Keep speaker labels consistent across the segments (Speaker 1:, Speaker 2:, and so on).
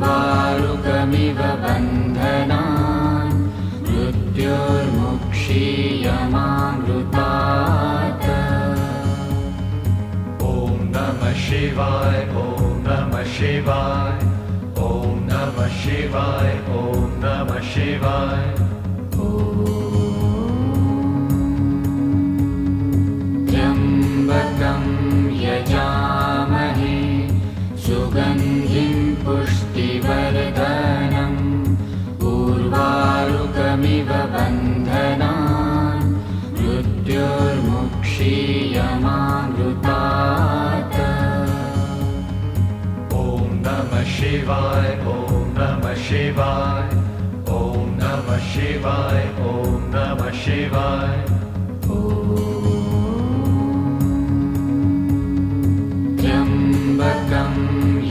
Speaker 1: उर्वारुकमिव बन्धनान् मृत्योर्मुक्षीयमामृतात्। ॐ नमः शिवाय, ॐ नमः शिवाय, ॐ नमः शिवाय, ॐ नमः शिवाय। त्र्यम्बकं यजामहे सुगन्धिं पुष्टिवर्धनम् उर्वारुकमिव बन्धनान् मृत्योर्मुक्षीयमामृतात्। ॐ नमः शिवाय, ॐ नमः शिवाय, ॐ नमः शिवाय, ॐ नमः शिवाय। त्र्यम्बकं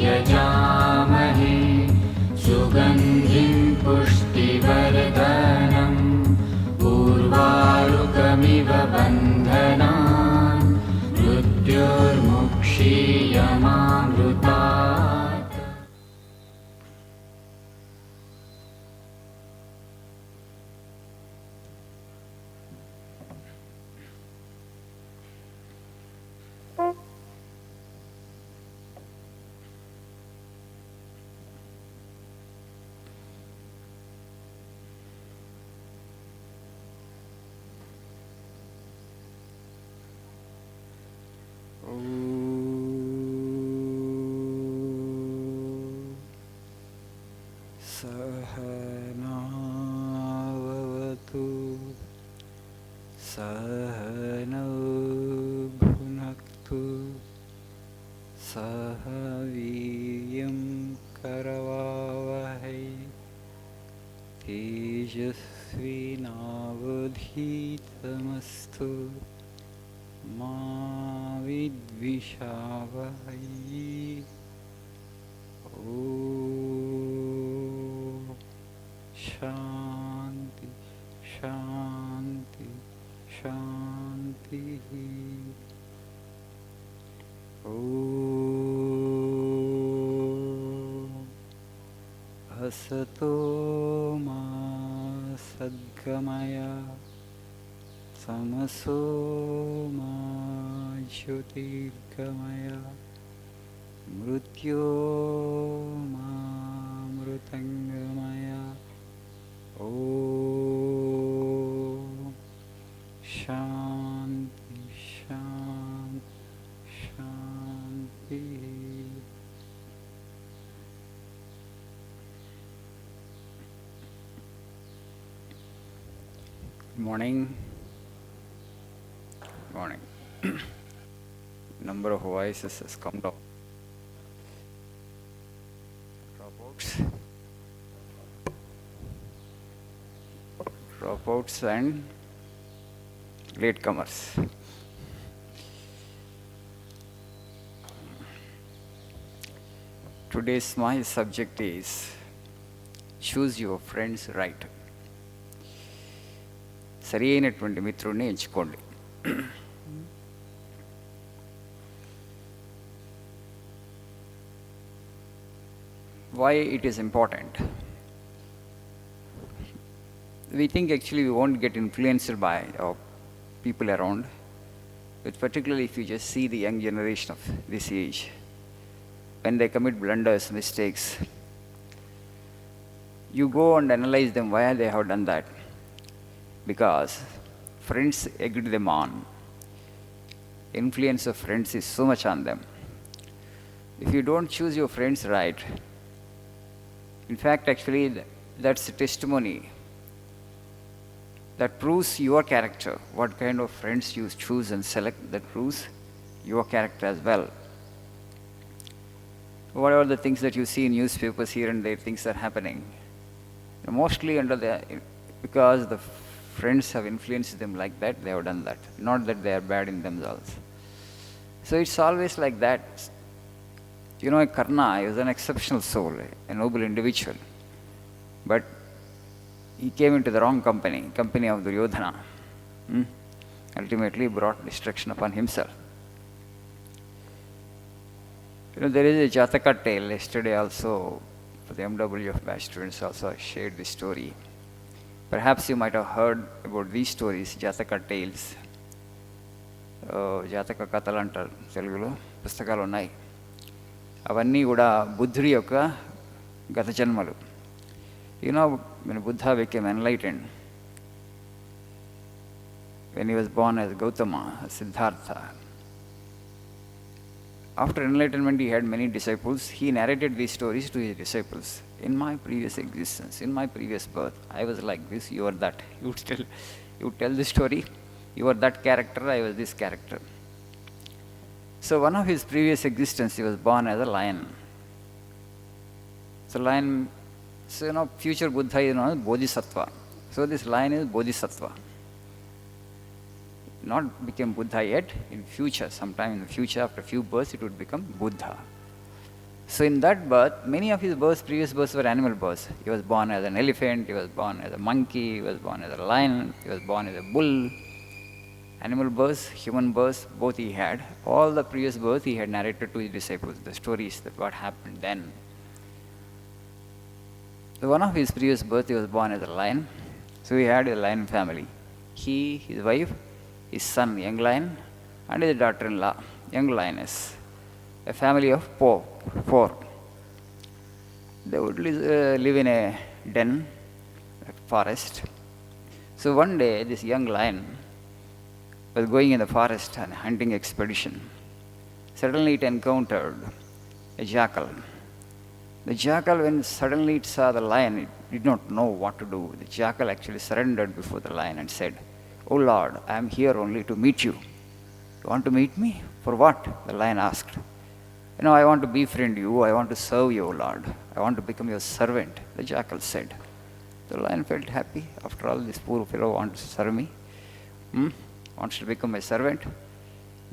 Speaker 1: यजामहे सुगन्धिं पुष्टिवर्धनम् उर्वारुकमिव बन्धनान् मृत्योर्मुक्षीयमामृतात्।
Speaker 2: सहनावतु सहनौ भुनक्तु सह वीर्यं करवावहै तेजस्विनावधीतमस्तु मा विद्विषावहै। ॐ शान्ति शान्ति शान्तिः। ॐ असतो मा सद्गमय तमसो मा ज्योतिर्गमय मृत्योर्मामृतङ्गमय। ॐ शान्ति शान्ति शान्तिः। Good morning. Good morning. Number of voices has come down. Dropouts and latecomers. Today's my subject is choose your friends right. సరి అయినటువంటి మిత్రుడిని ఎంచుకోండి. Why it is important? We think actually we won't get influenced by people around, but particularly if you just see the young generation of this age, when they commit blunders, mistakes, you go and analyze them why they have done that. Because friends egged them on. Influence of friends is so much on them. If you don't choose your friends right, in fact actually that's a testimony that proves your character. What kind of friends you choose and select, that proves your character as well. Whatever the things that you see in newspapers here and there, things are happening, mostly because the friends have influenced them like that, they have done that. Not that they are bad in themselves. So it's always like that. You know, Karna is an exceptional soul, a noble individual. But he came into the wrong company of Duryodhana. Ultimately brought destruction upon himself. You know, there is a Jataka tale yesterday also for the MW of Batch students also I shared this story. Perhaps you might have heard about these stories, Jataka tales. జాతక కథలు అంటారు తెలుగులో, పుస్తకాలు ఉన్నాయి. అవన్నీ కూడా బుద్ధుడి యొక్క గత జన్మలు. When Buddha became enlightened, when he was born as Gautama, Siddhartha, after enlightenment he had many disciples. He narrated these stories to his disciples. In my previous existence, in my previous birth, I was like this, you are that. You tell the story, you are that character, I was this character. So one of his previous existence, he was born as a lion. So lion, future Buddha is known as Bodhisattva. So this lion is Bodhisattva. Not became Buddha yet, in future, sometime in the future, after a few births, it would become Buddha. So in that birth, many of his previous births were animal births. He was born as an elephant, he was born as a monkey, he was born as a lion, he was born as a bull. Animal births, human births, both he had. All the previous births he had narrated to his disciples, the stories that what happened then. So one of his previous births, he was born as a lion. So he had a lion family. He, his wife, his son, young lion, and his daughter-in-law, young lioness. A family of four. They would live in a den, a forest. So one day, this young lion was going in the forest on a hunting expedition. Suddenly it encountered a jackal. The jackal, when suddenly it saw the lion, it did not know what to do. The jackal actually surrendered before the lion and said, "Oh Lord, I am here only to meet you." "You want to meet me? For what?" the lion asked. "I want to befriend you. I want to serve you, O Lord. I want to become your servant," the jackal said. The lion felt happy. After all, this poor fellow wants to serve me. Wants to become a servant.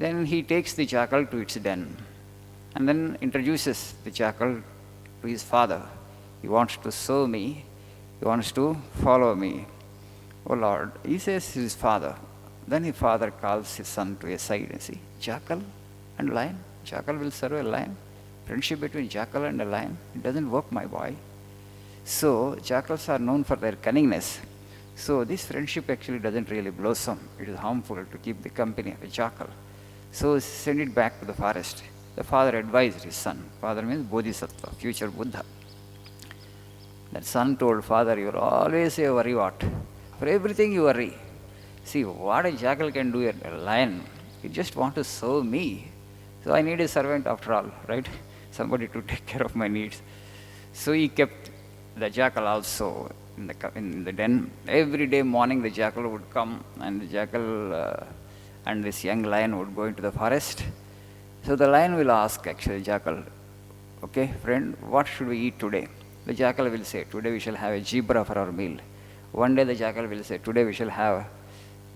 Speaker 2: Then he takes the jackal to its den and then introduces the jackal to his father. He wants to serve me. He wants to follow me. "Oh Lord," he says to his father. Then his father calls his son to a side and says, "Jackal and lion? Jackal will serve a lion? Friendship between jackal and a lion? It doesn't work, my boy." So jackals are known for their cunningness. So this friendship actually doesn't really blossom. It is harmful to keep the company of a jackal. So send it back to the forest. The father advised his son. Father means Bodhisattva, future Buddha. That son told father, "You will always say worry what? For everything you worry. See what a jackal can do, a lion. You just want to serve me. So I need a servant after all, right? Somebody to take care of my needs." So he kept the jackal also in the den. Every day morning the jackal would come, and the jackal and this young lion would go into the forest. So the lion will ask actually jackal, "Okay, friend, what should we eat today?" The jackal will say, "Today we shall have a zebra for our meal." One day the jackal will say, "Today we shall have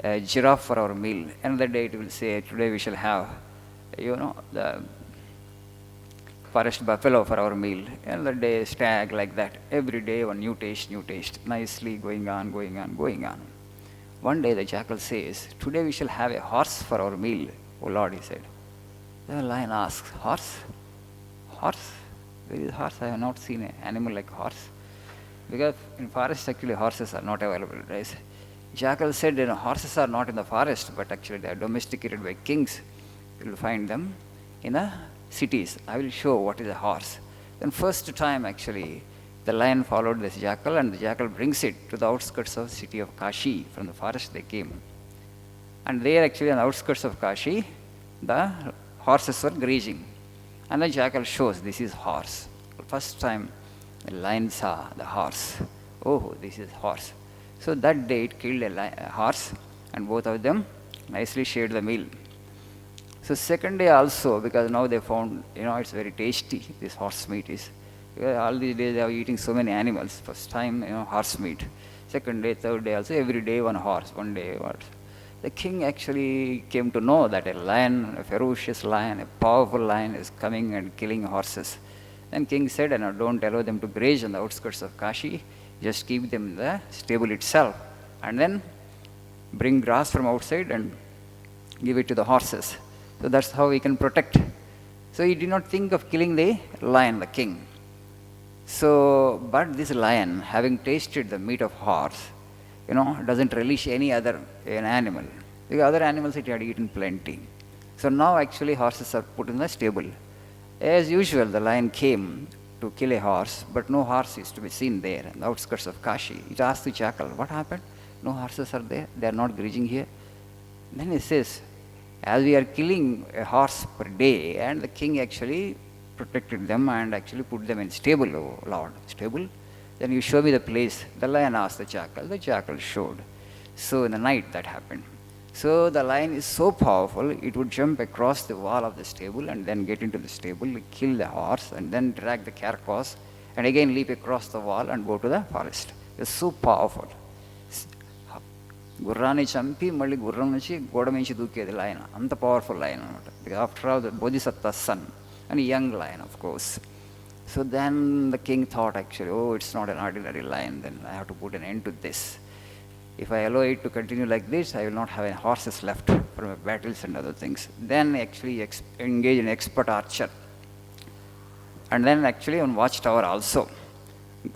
Speaker 2: a giraffe for our meal." Another day it will say, "Today we shall have, the forest buffalo for our meal." Another day stag, like that. Every day one new taste, nicely going on. One day the jackal says, "Today we shall have a horse for our meal, O Lord," he said. The lion asks, "Horse? Horse? Where is horse? I have not seen an animal like horse." Because in forest actually horses are not available, right? Jackal said, "Horses are not in the forest, but actually they are domesticated by kings. You will find them in the cities. I will show what is a horse." Then first time actually the lion followed this jackal, and the jackal brings it to the outskirts of the city of Kashi. From the forest they came. And there actually on the outskirts of Kashi, the horses were grazing. And the jackal shows, "This is horse." First time the lion saw the horse. "Oh, this is horse." So that day it killed a horse, and both of them nicely shared the meal. So second day also, because now they found, it's very tasty, this horse meat is. All these days they are eating so many animals. First time, horse meat. Second day, third day also, every day one horse, one day what. The king actually came to know that a lion, a ferocious lion, a powerful lion is coming and killing horses. Then king said, "Don't allow them to graze on the outskirts of Kashi. Just keep them in the stable itself. And then bring grass from outside and give it to the horses." So that's how we can protect. So he did not think of killing the lion, the king. So, but this lion, having tasted the meat of horse, doesn't relish any other an animal. The other animals it had eaten plenty. So now actually horses are put in the stable. As usual, the lion came to kill a horse, but no horse is to be seen there in the outskirts of Kashi. It asked the jackal, what happened? No horses are there, they are not grazing here. Then he says, as we are killing a horse per day, and the king actually protected them and actually put them in stable, oh Lord. Stable? Then you show me the place. The lion asked the jackal showed. So in the night that happened. So the lion is so powerful, it would jump across the wall of the stable and then get into the stable, kill the horse, and then drag the carcass, and again leap across the wall and go to the forest. It's so powerful. గుర్రాన్ని చంపి మళ్ళీ గుర్రం నుంచి గోడ మించి దూకేది lion, అంత powerful lion అనమాట. Because after all the Bodhisattva son and young lion of course. So then the king thought actually, oh it's not an ordinary lion, then I have to put an end to this. If I allow it to continue like this, I will not have any horses left for my battles and other things. Then actually engage in expert archer. And then actually on watchtower also.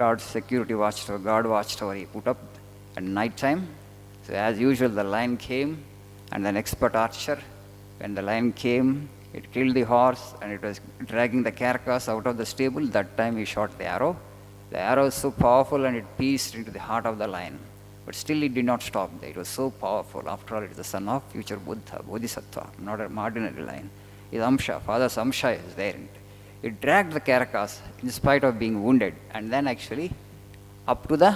Speaker 2: Guard security watchtower, guard watchtower he put up at night time. So as usual the lion came and then expert archer. When the lion came, it killed the horse and it was dragging the carcass out of the stable. That time he shot the arrow. The arrow was so powerful and it pierced into the heart of the lion. But still it did not stop there. It was so powerful. After all, it is the son of future Buddha, Bodhisattva, not an ordinary lion. His Amsha, father's Amsha is there. It dragged the carcass in spite of being wounded and then actually up to the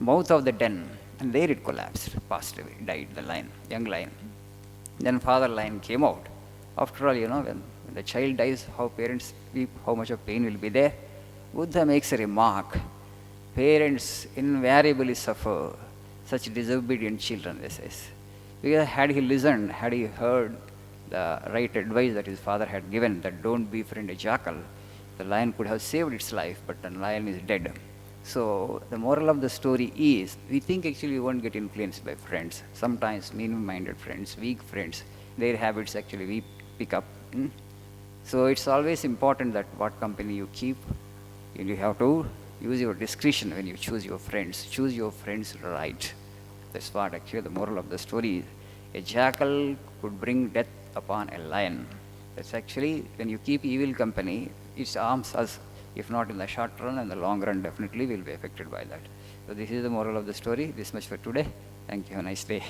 Speaker 2: mouth of the den. And there it collapsed, passed away, died, the lion, young lion. Then father lion came out. After all, when the child dies, how parents weep, how much of pain will be there. Buddha makes a remark. Parents invariably suffer such disobedient children, they says. Because had he listened, had he heard the right advice that his father had given, that don't befriend a jackal, the lion could have saved its life, but the lion is dead. So the moral of the story is, we think actually we won't get influenced by friends. Sometimes mean-minded friends, weak friends, their habits actually we pick up. So it's always important that what company you keep, you have to use your discretion when you choose your friends. Choose your friends right. That's what actually the moral of the story is. A jackal could bring death upon a lion. That's actually, when you keep evil company, it harms us. If not in the short run, and the long run definitely will be affected by that. So this is the moral of the story. This much for today. Thank you. Have a nice day.